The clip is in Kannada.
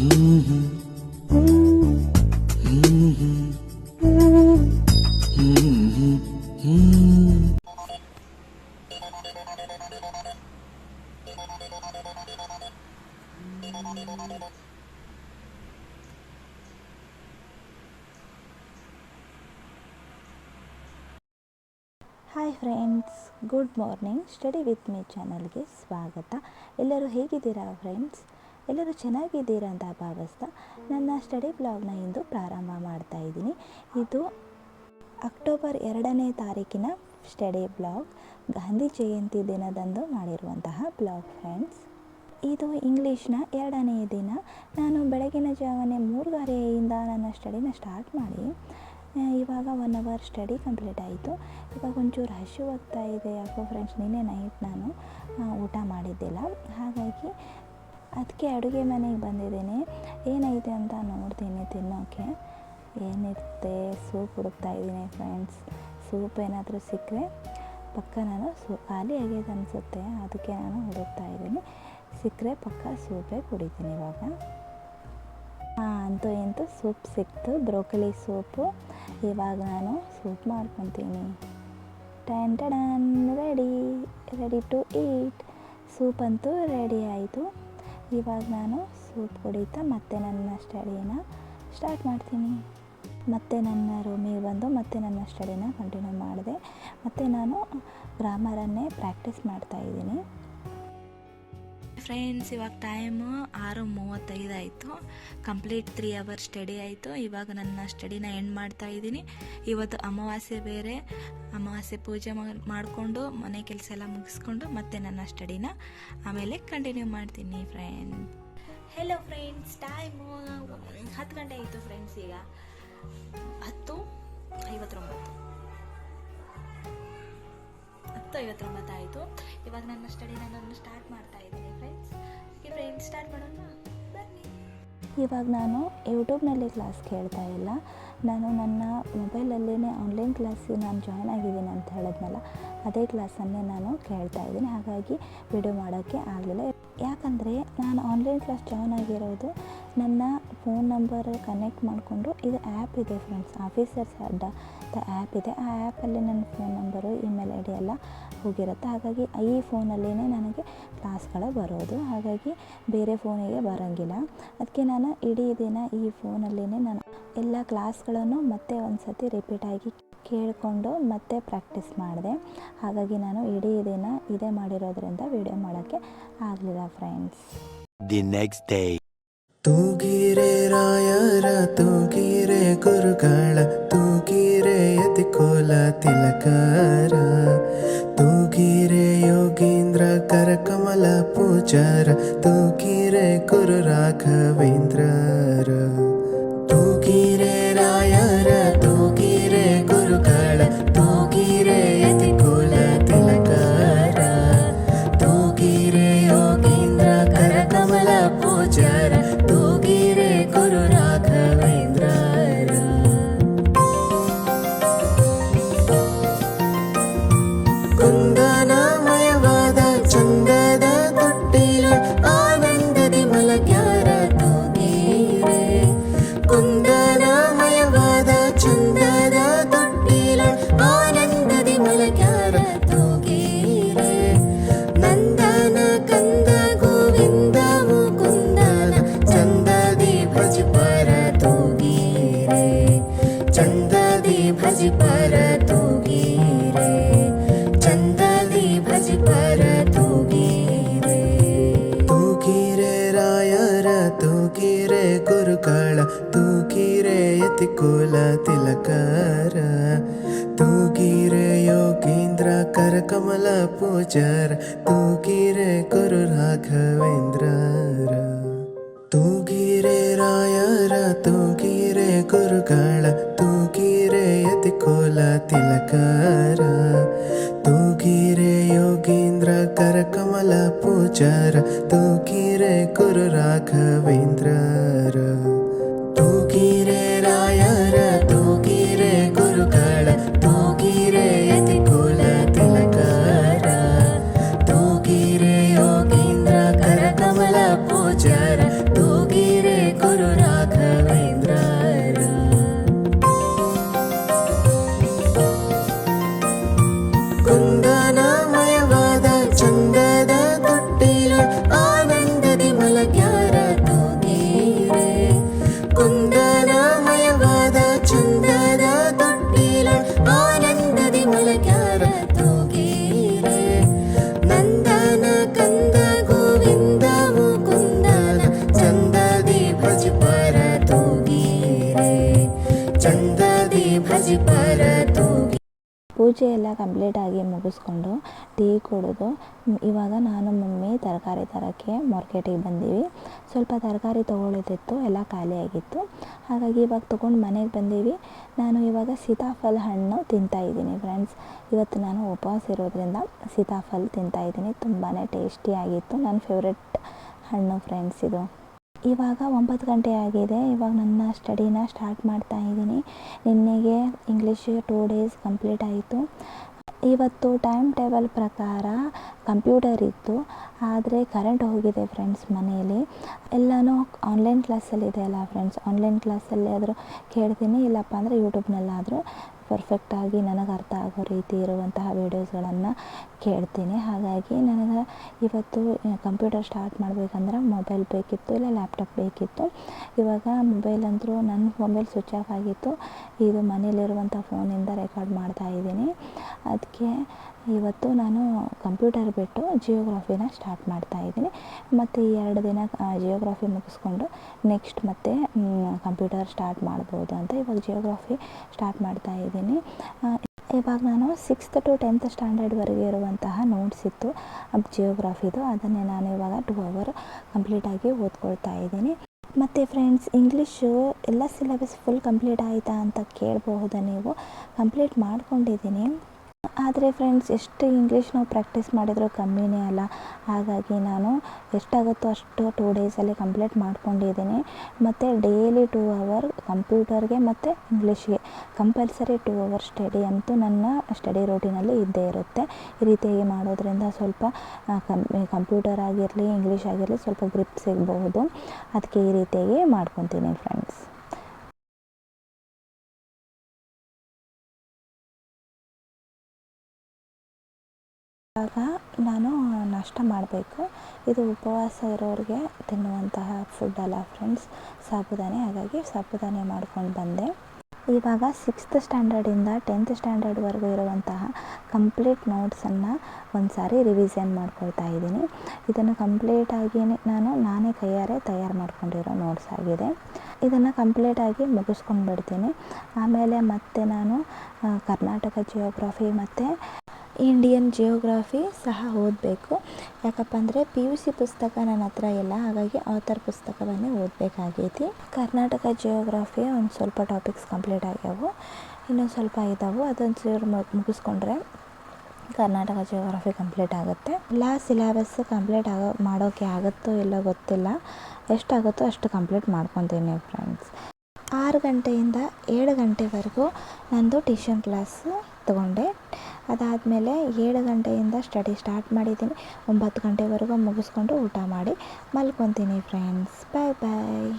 Hi friends, good morning. Study with me ಚಾನಲ್ಗೆ ಸ್ವಾಗತ. ಎಲ್ಲರೂ ಹೇಗಿದ್ದೀರಾ ಫ್ರೆಂಡ್ಸ್? ಎಲ್ಲರೂ ಚೆನ್ನಾಗಿದ್ದೀರಾ ಅಂತ ಭಾವಿಸ್ತಾ ನನ್ನ ಸ್ಟಡಿ ಬ್ಲಾಗ್ನ ಇಂದು ಪ್ರಾರಂಭ ಮಾಡ್ತಾ ಇದ್ದೀನಿ. ಇದು ಅಕ್ಟೋಬರ್ 2ನೇ ತಾರೀಕಿನ ಸ್ಟಡಿ ಬ್ಲಾಗ್, ಗಾಂಧಿ ಜಯಂತಿ ದಿನದಂದು ಮಾಡಿರುವಂತಹ ಬ್ಲಾಗ್ ಫ್ರೆಂಡ್ಸ್. ಇದು ಇಂಗ್ಲೀಷ್ನ 2ನೇ ದಿನ. ನಾನು ಬೆಳಗಿನ ಜಾವನೆ 3:30ಯಿಂದ ನನ್ನ ಸ್ಟಡಿನ ಸ್ಟಾರ್ಟ್ ಮಾಡಿ ಇವಾಗ 1 ಅವರ್ ಸ್ಟಡಿ ಕಂಪ್ಲೀಟ್ ಆಯಿತು. ಇವಾಗ ಒಂಚೂರು ಹಸಿವಾಗ್ತಾ ಇದೆ ಯಾಕೋ ಫ್ರೆಂಡ್ಸ್. ನಿನ್ನೆ ನೈಟ್ ನಾನು ಊಟ ಮಾಡಿದ್ದಿಲ್ಲ, ಹಾಗಾಗಿ ಅದಕ್ಕೆ ಅಡುಗೆ ಮನೆಗೆ ಬಂದಿದ್ದೀನಿ. ಏನೈತೆ ಅಂತ ನೋಡ್ತೀನಿ ತಿನ್ನೋಕ್ಕೆ. ಏನಿರುತ್ತೆ ಸೂಪ್ ಹುಡುಕ್ತಾ ಇದ್ದೀನಿ ಫ್ರೆಂಡ್ಸ್. ಸೂಪ್ ಏನಾದರೂ ಸಿಕ್ಕರೆ ಪಕ್ಕ ನಾನು ಖಾಲಿ ಆಗಿದೆ ಅನಿಸುತ್ತೆ, ಅದಕ್ಕೆ ನಾನು ಹುಡುಕ್ತಾ ಇದ್ದೀನಿ. ಸಿಕ್ಕರೆ ಪಕ್ಕ ಸೂಪೇ ಕುಡಿತೀನಿ ಇವಾಗ. ಅಂತೂ ಇಂತೂ ಸೂಪ್ ಸಿಕ್ತು, ಬ್ರೋಕೊಲಿ ಸೂಪು. ಇವಾಗ ನಾನು ಸೂಪ್ ಮಾಡ್ಕೊತೀನಿ. ಟನ್ ರೆಡಿ ಟು ಈಟ್. ಸೂಪ್ ಅಂತೂ ರೆಡಿ ಆಯಿತು. ಇವಾಗ ನಾನು ಸೂಪ್ ಕುಡಿತಾ ಮತ್ತೆ ನನ್ನ ಸ್ಟಡಿನ ಸ್ಟಾರ್ಟ್ ಮಾಡ್ತೀನಿ. ಮತ್ತೆ ನನ್ನ ರೂಮಿಗೆ ಬಂದು ಮತ್ತೆ ನನ್ನ ಸ್ಟಡಿನ ಕಂಟಿನ್ಯೂ ಮಾಡಿದೆ. ಮತ್ತು ನಾನು ಗ್ರಾಮರನ್ನೇ ಪ್ರಾಕ್ಟೀಸ್ ಮಾಡ್ತಾಯಿದ್ದೀನಿ ಫ್ರೆಂಡ್ಸ್. ಇವಾಗ ಟೈಮು 6:35 ಆಯಿತು. ಕಂಪ್ಲೀಟ್ 3 ಅವರ್ ಸ್ಟಡಿ ಆಯಿತು. ಇವಾಗ ನನ್ನ ಸ್ಟಡಿನ ಎಂಡ್ ಮಾಡ್ತಾ ಇದ್ದೀನಿ. ಇವತ್ತು ಅಮಾವಾಸ್ಯೆ ಬೇರೆ. ಅಮಾವಾಸ್ಯೆ ಪೂಜೆ ಮಾಡಿಕೊಂಡು ಮನೆ ಕೆಲಸ ಎಲ್ಲ ಮುಗಿಸ್ಕೊಂಡು ಮತ್ತೆ ನನ್ನ ಸ್ಟಡಿನ ಆಮೇಲೆ ಕಂಟಿನ್ಯೂ ಮಾಡ್ತೀನಿ ಫ್ರೆಂಡ್. ಹೆಲೋ ಫ್ರೆಂಡ್ಸ್, ಟೈಮು 10 ಗಂಟೆ ಆಯಿತು ಫ್ರೆಂಡ್ಸ್. ಈಗ 10:59 ಆಯಿತು. ಇವಾಗ ನನ್ನ ಸ್ಟಡಿನ ನಾನು ಸ್ಟಾರ್ಟ್ ಮಾಡ್ತಾ ಇದ್ದೀನಿ ಫ್ರೆಂಡ್ಸ್. ಸ್ಟಾರ್ಟ್ ಮಾಡೋಣ ಬನ್ನಿ. ಇವಾಗ ನಾನು ಯೂಟ್ಯೂಬ್ನಲ್ಲಿ ಕ್ಲಾಸ್ ಕೇಳ್ತಾ ಇಲ್ಲ, ನಾನು ನನ್ನ ಮೊಬೈಲಲ್ಲೇ ಆನ್ಲೈನ್ ಕ್ಲಾಸಿಗೆ ನಾನು ಜಾಯ್ನ್ ಆಗಿದ್ದೀನಿ ಅಂತ ಹೇಳಿದ್ನಲ್ಲ, ಅದೇ ಕ್ಲಾಸನ್ನೇ ನಾನು ಕೇಳ್ತಾ ಇದ್ದೀನಿ. ಹಾಗಾಗಿ ವಿಡಿಯೋ ಮಾಡೋಕ್ಕೆ ಆಗಲಿಲ್ಲ. ಯಾಕಂದರೆ ನಾನು ಆನ್ಲೈನ್ ಕ್ಲಾಸ್ ಜಾಯ್ನ್ ಆಗಿರೋದು ನನ್ನ ಫೋನ್ ನಂಬರ್ ಕನೆಕ್ಟ್ ಮಾಡಿಕೊಂಡು, ಇದು ಆ್ಯಪ್ ಇದೆ ಫ್ರೆಂಡ್ಸ್, ಆಫೀಸರ್ಸ್ ಅಡ್ಡ ಆ್ಯಪ್ ಇದೆ. ಆ ಆ್ಯಪಲ್ಲಿ ನನ್ನ phone number, email I D ಎಲ್ಲ ಹೋಗಿರುತ್ತೆ. ಹಾಗಾಗಿ ಈ ಫೋನಲ್ಲೇ ನನಗೆ ಕ್ಲಾಸ್ಗಳು ಬರೋದು, ಹಾಗಾಗಿ ಬೇರೆ ಫೋನಿಗೆ ಬರೋಂಗಿಲ್ಲ. ಅದಕ್ಕೆ ನಾನು ಇಡೀ ದಿನ ಈ ಫೋನಲ್ಲೇ ನಾನು ಎಲ್ಲ ಕ್ಲಾಸ್ಗಳನ್ನು ಮತ್ತೆ ಒಂದು ಸತಿ ರಿಪೀಟಾಗಿ ಕೇಳಿಕೊಂಡು ಮತ್ತೆ ಪ್ರಾಕ್ಟೀಸ್ ಮಾಡಿದೆ. ಹಾಗಾಗಿ ನಾನು ಇಡೀ ದಿನ ಇದೇ ಮಾಡಿರೋದ್ರಿಂದ ವಿಡಿಯೋ ಮಾಡೋಕ್ಕೆ ಆಗಲಿಲ್ಲ ಫ್ರೆಂಡ್ಸ್. The next day. ತೂಗಿರೆ ರಾಯರ ತೂಗಿರೆ ಗುರುಗಳ ತೂಗಿರೆ ಯತಿಕೋಲ ತಿಲಕರ ತೂಗಿರೆ ಯೋಗೀಂದ್ರ ಕರಕಮಲ ಪೂಜಾರ ತೂಗಿರೆ ಗುರು ರಾಘವೇಂದ್ರರ ತೂಗಿರೆ ರಾಯರ ತೂಗಿರೆ ಗುರುಗಳ ತೂಗಿರೆ ಯತಿಕೋಲ ತಿಲಕರ ತೂಗಿರೆ ಯೋಗೀಂದ್ರ ಕರಕಮಲ ಪೂಜಾರ ತೂಗಿರೆ ಗುರು ರಾಘವೇಂದ್ರರ ಕುಂದನಮಯವಾದ ಚಂದದ ತೊಟ್ಟಿಲ ಆನಂದದಿ ಮಲಗ್ಯಾರ ತೂಗಿರೆ ಕುಂದನಮಯವಾದ ಚಂದದ ತೊಟ್ಟಿಲ ಆನಂದದಿ ಮಲಗ್ಯಾರ ತೂಗಿರೆ ನಂದನ ಕಂದ ಗೋವಿಂದ ಮುಕುಂದನ ಚಂದದಿ ಭಜಪರ ತೂಗಿರೆ ಚಂದದಿ ಭಜಪರ ತೂಗಿರೆ ಚಂದದಿ ಭಜಪರ ತೂಗಿರೆ ತೂಗಿರೆ ರಾಯರ ತೂಗಿರೆ ಗುರುಗಳ ತೂಗಿರೆ ಯತಿಕೋಲ ತಿಲಕರ ತೂಗಿರೆ ಯೋಗೀಂದ್ರ ಕರಕಮಲ ಪೂಜಾರ ತೂಗಿರೆ ಗುರು ರಾಘವೇಂದ್ರರ ತೂಗಿರೆ ರಾಯರ ತೂಗಿರೆ ಗುರುಗಳ ತೂಗಿರೆ ಯತಿಕೋಲ ತಿಲಕರ ತೂಗಿರೆ ಯೋಗೀಂದ್ರ ಕರಕಮಲ ಪೂಜಾರ ತೂಗಿರೆ ಗುರು ರಾಘವೇಂದ್ರರ ತೂಗಿರೆ ರಾಯರ ತೂಗಿರೆ ಗುರುಗಳ ತೂಗಿರೆ ಯತಿಕೋಲ ತಿಲಕರ ತೂಗಿರೆ ಯೋಗೀಂದ್ರ ಕರಕಮಲ ಪೂಜಾರ ತೂಗಿರೆ ಪೂಜೆ ಎಲ್ಲ ಕಂಪ್ಲೀಟಾಗಿ ಮುಗಿಸ್ಕೊಂಡು ಟೀ ಕುಡಿದು ಇವಾಗ ನಾನು ಮಮ್ಮಿ ತರಕಾರಿ ತರೋಕ್ಕೆ ಮಾರ್ಕೆಟಿಗೆ ಬಂದೀವಿ. ಸ್ವಲ್ಪ ತರಕಾರಿ ತೊಗೊಳ್ಳೋದಿತ್ತು, ಎಲ್ಲ ಖಾಲಿಯಾಗಿತ್ತು. ಹಾಗಾಗಿ ಇವಾಗ ತೊಗೊಂಡು ಮನೆಗೆ ಬಂದೀವಿ. ನಾನು ಇವಾಗ ಸೀತಾಫಲ ಹಣ್ಣು ತಿಂತಾಯಿದ್ದೀನಿ ಫ್ರೆಂಡ್ಸ್. ಇವತ್ತು ನಾನು ಉಪವಾಸ ಇರೋದ್ರಿಂದ ಸೀತಾಫಲ ತಿಂತಾಯಿದ್ದೀನಿ. ತುಂಬಾ ಟೇಸ್ಟಿಯಾಗಿತ್ತು. ನನ್ನ ಫೇವ್ರೆಟ್ ಹಣ್ಣು ಫ್ರೆಂಡ್ಸ್ ಇದು. ಇವಾಗ 9 ಗಂಟೆ ಆಗಿದೆ. ಇವಾಗ ನನ್ನ ಸ್ಟಡಿನ ಸ್ಟಾರ್ಟ್ ಮಾಡ್ತಾ ಇದ್ದೀನಿ. ನಿನ್ನೆಗೆ ಇಂಗ್ಲೀಷ್ 2 ಡೇಸ್ ಕಂಪ್ಲೀಟ್ ಆಯಿತು. ಇವತ್ತು ಟೈಮ್ ಟೇಬಲ್ ಪ್ರಕಾರ ಕಂಪ್ಯೂಟರ್ ಇತ್ತು, ಆದರೆ ಕರೆಂಟ್ ಹೋಗಿದೆ ಫ್ರೆಂಡ್ಸ್ ಮನೆಯಲ್ಲಿ. ಎಲ್ಲನೂ ಆನ್ಲೈನ್ ಕ್ಲಾಸಲ್ಲಿದೆ ಅಲ್ಲ ಫ್ರೆಂಡ್ಸ್, ಆನ್ಲೈನ್ ಕ್ಲಾಸಲ್ಲಿ ಆದರೂ ಕೇಳ್ತೀನಿ, ಇಲ್ಲಪ್ಪ ಅಂದರೆ ಯೂಟ್ಯೂಬ್ನಲ್ಲಾದರೂ ಪರ್ಫೆಕ್ಟಾಗಿ ನನಗೆ ಅರ್ಥ ಆಗೋ ರೀತಿ ಇರುವಂತಹ ವೀಡಿಯೋಸ್ಗಳನ್ನು ಕೇಳ್ತೀನಿ. ಹಾಗಾಗಿ ನನಗೆ ಇವತ್ತು ಕಂಪ್ಯೂಟರ್ ಸ್ಟಾರ್ಟ್ ಮಾಡಬೇಕಂದ್ರೆ ಮೊಬೈಲ್ ಬೇಕಿತ್ತು, ಇಲ್ಲ ಲ್ಯಾಪ್ಟಾಪ್ ಬೇಕಿತ್ತು. ಇವಾಗ ಮೊಬೈಲ್ ಅಂದರೂ ನನ್ನ ಮೊಬೈಲ್ ಸ್ವಿಚ್ ಆಫ್ ಆಗಿತ್ತು. ಇದು ಮನೇಲಿರುವಂಥ ಫೋನಿಂದ ರೆಕಾರ್ಡ್ ಮಾಡ್ತಾ ಇದ್ದೀನಿ. ಅದಕ್ಕೆ ಇವತ್ತು ನಾನು ಕಂಪ್ಯೂಟರ್ ಬಿಟ್ಟು ಜಿಯೋಗ್ರಫಿನ ಸ್ಟಾರ್ಟ್ ಮಾಡ್ತಾ ಇದ್ದೀನಿ. ಮತ್ತು ಈ 2 ದಿನ ಜಿಯೋಗ್ರಫಿ ಮುಗಿಸ್ಕೊಂಡು ನೆಕ್ಸ್ಟ್ ಮತ್ತೆ ಕಂಪ್ಯೂಟರ್ ಸ್ಟಾರ್ಟ್ ಮಾಡ್ಬೋದು ಅಂತ ಇವಾಗ ಜಿಯೋಗ್ರಫಿ ಸ್ಟಾರ್ಟ್ ಮಾಡ್ತಾ ಇದ್ದೀನಿ. ಇವಾಗ ನಾನು 6th to 10th ಸ್ಟ್ಯಾಂಡರ್ಡ್ವರೆಗೆ ಇರುವಂತಹ ನೋಟ್ಸ್ ಇತ್ತು ಜಿಯೋಗ್ರಫಿದು, ಅದನ್ನೇ ನಾನು ಇವಾಗ 2 hour ಕಂಪ್ಲೀಟಾಗಿ ಓದ್ಕೊಳ್ತಾ ಇದ್ದೀನಿ. ಮತ್ತು ಫ್ರೆಂಡ್ಸ್, ಇಂಗ್ಲೀಷು ಎಲ್ಲ ಸಿಲೆಬಸ್ ಫುಲ್ ಕಂಪ್ಲೀಟ್ ಆಯಿತಾ ಅಂತ ಕೇಳಬಹುದು ನೀವು. ಕಂಪ್ಲೀಟ್ ಮಾಡ್ಕೊಂಡಿದ್ದೀನಿ. ಆದರೆ ಫ್ರೆಂಡ್ಸ್, ಎಷ್ಟು ಇಂಗ್ಲೀಷ್ ನಾವು ಪ್ರಾಕ್ಟೀಸ್ ಮಾಡಿದರೂ ಕಮ್ಮಿನೇ ಅಲ್ಲ. ಹಾಗಾಗಿ ನಾನು ಎಷ್ಟಾಗುತ್ತೋ ಅಷ್ಟು 2 ಡೇಸಲ್ಲಿ ಕಂಪ್ಲೀಟ್ ಮಾಡ್ಕೊಂಡಿದ್ದೀನಿ. ಮತ್ತು ಡೈಲಿ 2 hour ಕಂಪ್ಯೂಟರ್ಗೆ ಮತ್ತು ಇಂಗ್ಲೀಷ್ಗೆ ಕಂಪಲ್ಸರಿ 2 hour ಸ್ಟಡಿ ಅಂತೂ ನನ್ನ ಸ್ಟಡಿ ರೂಟೀನಲ್ಲಿ ಇದ್ದೇ ಇರುತ್ತೆ. ಈ ರೀತಿಯಾಗಿ ಮಾಡೋದ್ರಿಂದ ಸ್ವಲ್ಪ ಕಂಪ್ಯೂಟರ್ ಆಗಿರಲಿ ಇಂಗ್ಲೀಷ್ ಆಗಿರಲಿ ಸ್ವಲ್ಪ ಗ್ರಿಪ್ ಸಿಗಬಹುದು. ಅದಕ್ಕೆ ಈ ರೀತಿಯಾಗಿ ಮಾಡ್ಕೊತೀನಿ ಫ್ರೆಂಡ್ಸ್. ಇವಾಗ ನಾನು ನಾಷ್ಟ ಮಾಡಬೇಕು. ಇದು ಉಪವಾಸ ಇರೋರಿಗೆ ತಿನ್ನುವಂತಹ ಫುಡ್ ಅಲ್ಲ ಫ್ರೆಂಡ್ಸ್, ಸಾಬುದಾನಿ. ಹಾಗಾಗಿ ಸಾಬುದಾನಿ ಮಾಡ್ಕೊಂಡು ಬಂದೆ. ಇವಾಗ 6th ಸ್ಟ್ಯಾಂಡರ್ಡಿಂದ 10th ಸ್ಟ್ಯಾಂಡರ್ಡ್ವರೆಗೂ ಇರುವಂತಹ ಕಂಪ್ಲೀಟ್ ನೋಟ್ಸನ್ನು ಒಂದು ಸಾರಿ ರಿವಿಷನ್ ಮಾಡ್ಕೊಳ್ತಾ ಇದ್ದೀನಿ. ಇದನ್ನು ಕಂಪ್ಲೀಟಾಗಿ ನಾನೇ ಕೈಯಾರೆ ತಯಾರು ಮಾಡ್ಕೊಂಡಿರೋ ನೋಟ್ಸ್ ಆಗಿದೆ. ಇದನ್ನು ಕಂಪ್ಲೀಟಾಗಿ ಮುಗಿಸ್ಕೊಂಡು ಬಿಡ್ತೀನಿ. ಆಮೇಲೆ ಮತ್ತೆ ನಾನು ಕರ್ನಾಟಕ ಜಿಯೋಗ್ರಫಿ ಮತ್ತು ಇಂಡಿಯನ್ ಜಿಯೋಗ್ರಫಿ ಸಹ ಓದಬೇಕು. ಯಾಕಪ್ಪ ಅಂದರೆ PUC ಪುಸ್ತಕ ನನ್ನ ಹತ್ರ ಇಲ್ಲ, ಹಾಗಾಗಿ ಆಥರ್ ಪುಸ್ತಕವನ್ನೇ ಓದಬೇಕಾಗೈತಿ. ಕರ್ನಾಟಕ ಜಿಯೋಗ್ರಫಿ ಒಂದು ಸ್ವಲ್ಪ ಟಾಪಿಕ್ಸ್ ಕಂಪ್ಲೀಟ್ ಆಗ್ಯಾವು, ಇನ್ನೊಂದು ಸ್ವಲ್ಪ ಇದ್ದಾವೆ. ಅದನ್ನು ಮುಗಿಸ್ಕೊಂಡ್ರೆ ಕರ್ನಾಟಕ ಜಿಯೋಗ್ರಫಿ ಕಂಪ್ಲೀಟ್ ಆಗುತ್ತೆ. ಎಲ್ಲ ಸಿಲೆಬಸ್ ಕಂಪ್ಲೀಟ್ ಮಾಡೋಕ್ಕೆ ಆಗುತ್ತೋ ಇಲ್ಲೋ ಗೊತ್ತಿಲ್ಲ. ಎಷ್ಟಾಗುತ್ತೋ ಅಷ್ಟು ಕಂಪ್ಲೀಟ್ ಮಾಡ್ಕೊತೀನಿ ಫ್ರೆಂಡ್ಸ್. 6 ಗಂಟೆಯಿಂದ 7 ಗಂಟೆವರೆಗೂ ನಂದು ಟ್ಯೂಷನ್ ಕ್ಲಾಸ್ ತೊಗೊಂಡೆ. ಅದಾದಮೇಲೆ 7 ಗಂಟೆಯಿಂದ ಸ್ಟಡಿ ಸ್ಟಾರ್ಟ್ ಮಾಡಿದ್ದೀನಿ. 9 ಗಂಟೆವರೆಗೂ ಮುಗಿಸ್ಕೊಂಡು ಊಟ ಮಾಡಿ ಮಲ್ಕೊತೀನಿ ಫ್ರೆಂಡ್ಸ್. ಬಾಯ್ ಬಾಯ್.